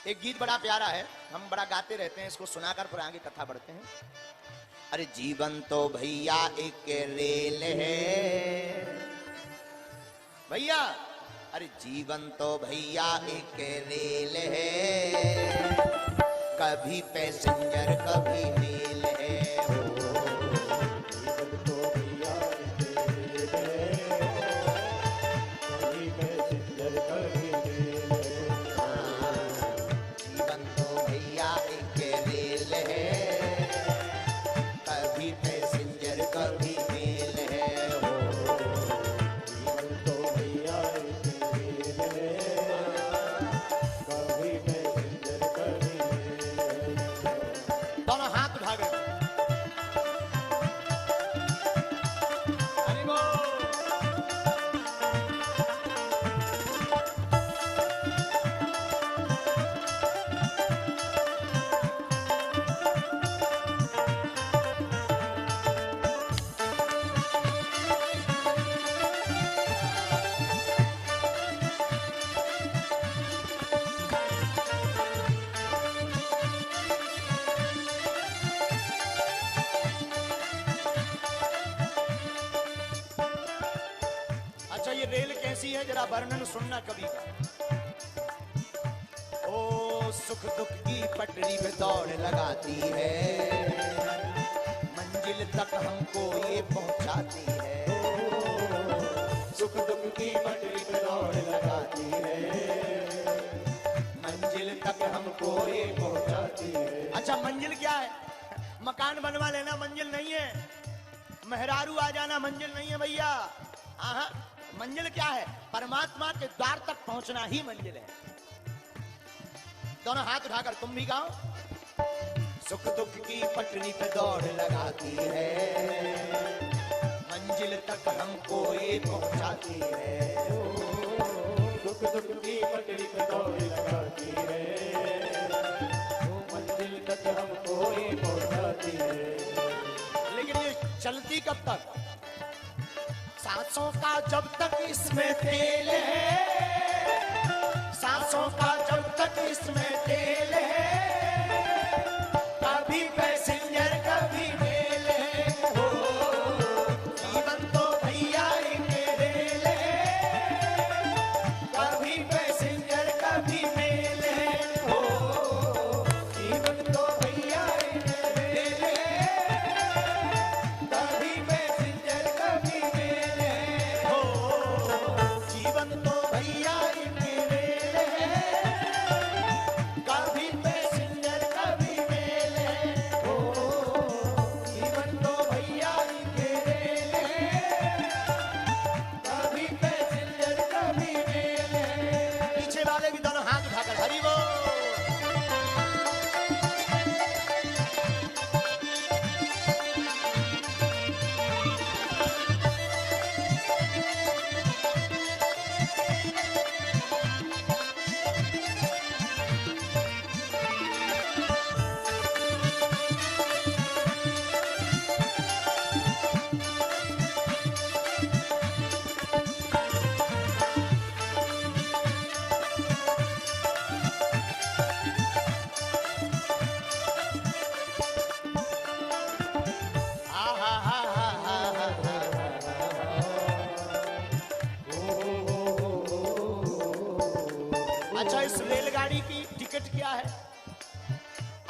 एक गीत बड़ा प्यारा है, हम बड़ा गाते रहते हैं, इसको सुनाकर फिर आगे कथा बढ़ते हैं। अरे जीवन तो भैया एक रेल है भैया, अरे जीवन तो भैया एक रेल है, कभी पैसेंजर कभी मेल है। जरा वर्णन सुनना कभी का। ओ सुख दुख की पटरी पे दौड़ लगाती है, मंजिल तक हमको ये पहुंचाती है। सुख दुख की पटरी पे दौड़ लगाती है, मंजिल तक हमको ये पहुंचाती है। अच्छा मंजिल क्या है? मकान बनवा लेना मंजिल नहीं है, मेहरारू आ जाना मंजिल नहीं है भैया। मंजिल क्या है? परमात्मा के द्वार तक पहुंचना ही मंजिल है। दोनों हाथ उठाकर तुम भी गाओ। सुख दुख की पटरी पे दौड़ लगाती है, मंजिल तक हमको ये पहुंचाती है। सुख दुख की पटरी पे दौड़ लगाती है, मंजिल तक हमको ये पहुंचाती है। लेकिन ये चलती कब तक? सांसों का जब तक इसमें तेल है, सांसों का जब तक इसमें तेल है, कभी पैसेंजर कभी मेल है। हो जीवन तो भैया एक रेल है, कभी पैसेंजर कभी मेल है। हो जीवन तो भैया एक रेल है, कभी पैसेंजर कभी मेल है। जीवन तो भैया एक रेल है, कभी पैसेंजर कभी मेल है। जीवन तो भैया एक रेल है, कभी पैसेंजर कभी मेल है। पीछे वाले भी दोनों हाथ उठाकर हरि बोल। अच्छा इस रेलगाड़ी की टिकट क्या है?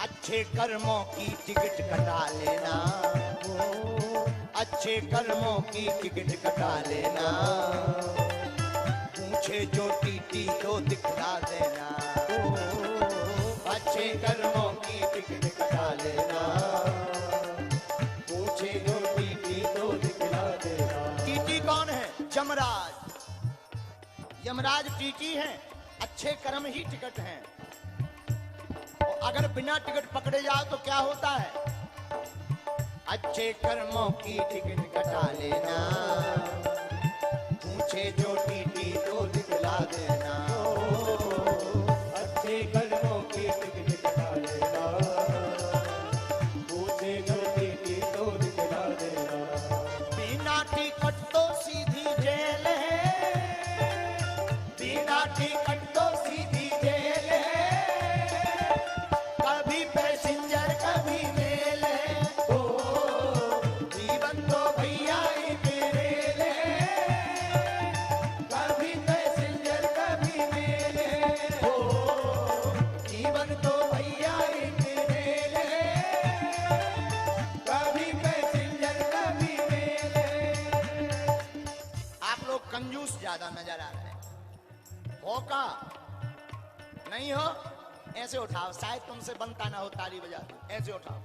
अच्छे कर्मों की टिकट कटा लेना, अच्छे कर्मों की टिकट कटा लेना, पूछे जो टीटी तो दिखला देना। अच्छे कर्मों की टिकट कटा लेना, पूछे जो टीटी तो दिखला देना। टीटी कौन है? यमराज। यमराज टीटी है, अच्छे कर्म ही टिकट हैं। और अगर बिना टिकट पकड़े जाओ तो क्या होता है? अच्छे कर्मों की टिकट कटा लेना, पूछे जो टीटी तो दिखला देना। अच्छे कर्मों की टिकट कटा लेना, पूछे जो टीटी तो दिखला देना। बिना टिकट तो सीधी जेल है, बिना टिकट तो सीधी जेल है, नहीं हो ऐसे उठाओ, शायद तुमसे बनता ना हो ताली बजा दो, ऐसे उठाओ।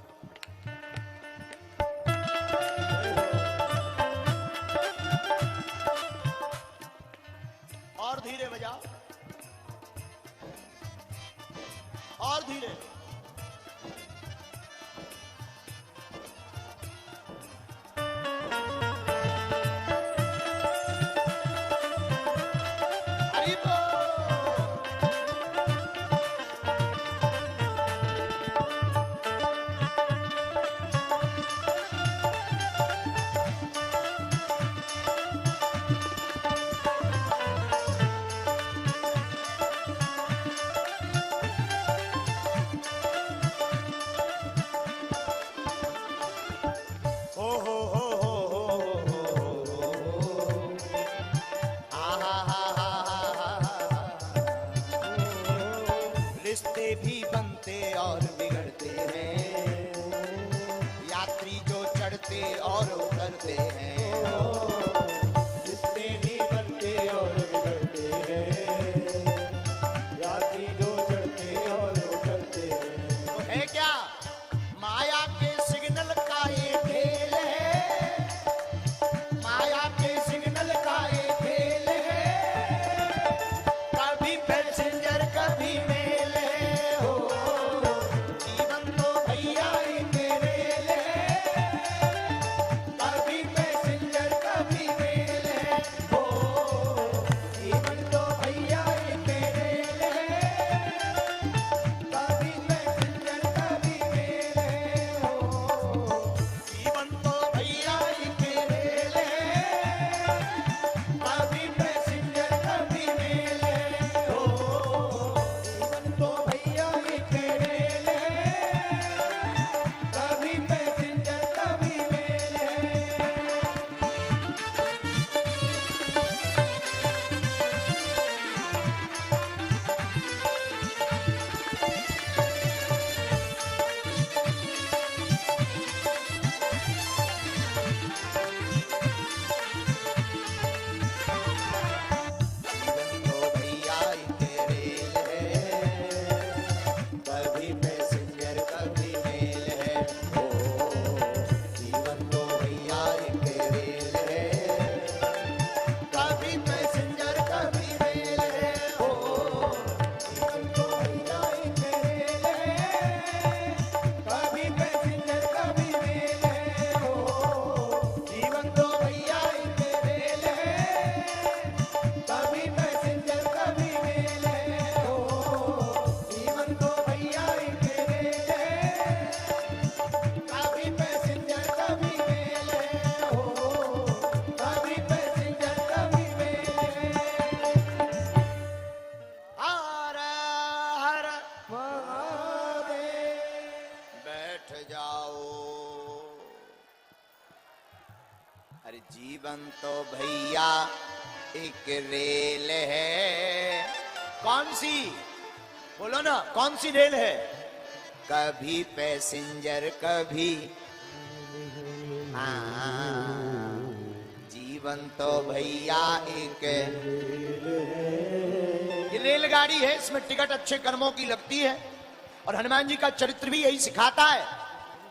और धीरे बजाओ, और धीरे। रिश्ते भी बनते और बिगड़ते हैं, यात्री जो चढ़ते और उतरते हैं। रिश्ते भी बनते और बिगड़ते हैं, यात्री जो चढ़ते और उतरते हैं। तो है क्या माया के सिग्नल का ये खेल है, माया के सिग्नल का ये खेल है, कभी पैसेंजर कभी मेल है। हो जीवन तो भैया एक रेल है, कभी पैसेंजर कभी मेल है। हो जीवन तो भैया एक रेल है, कभी पैसेंजर कभी मेल है। हो जीवन तो भैया एक रेल है, कभी पैसेंजर कभी मेल है। हो जीवन तो भैया एक रेल है, कभी पैसेंजर कभी मेल है। तो भैया एक रेल है, कभी पैसेंजर कभी मेल है। हो जीवन तो भैया एक रेल है, कभी पैसेंजर कभी मेल है। हो जीवन तो भैया एक रेल है, कभी पैसेंजर कभी मेल है। हो जीवन तो भैया एक रेल है, कभी पैसेंजर कभी मेल है। हो जीवन तो भैया एक रेल है, कभी पैसेंजर कभी मेल है। हो कभी पैसेंजर कभी मेल है। हर हर महादेव। बैठ जाओ। अरे जीवन तो भैया एक रेल है। कौन सी? बोलो ना, कौन सी रेल है? कभी पैसेंजर कभी, हाँ जीवन तो भैया एक। ये रेलगाड़ी है, इसमें टिकट अच्छे कर्मों की लगती है। और हनुमान जी का चरित्र भी यही सिखाता है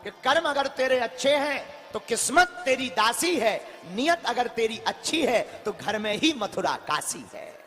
कि कर्म अगर तेरे अच्छे हैं तो किस्मत तेरी दासी है, नियत अगर तेरी अच्छी है तो घर में ही मथुरा काशी है।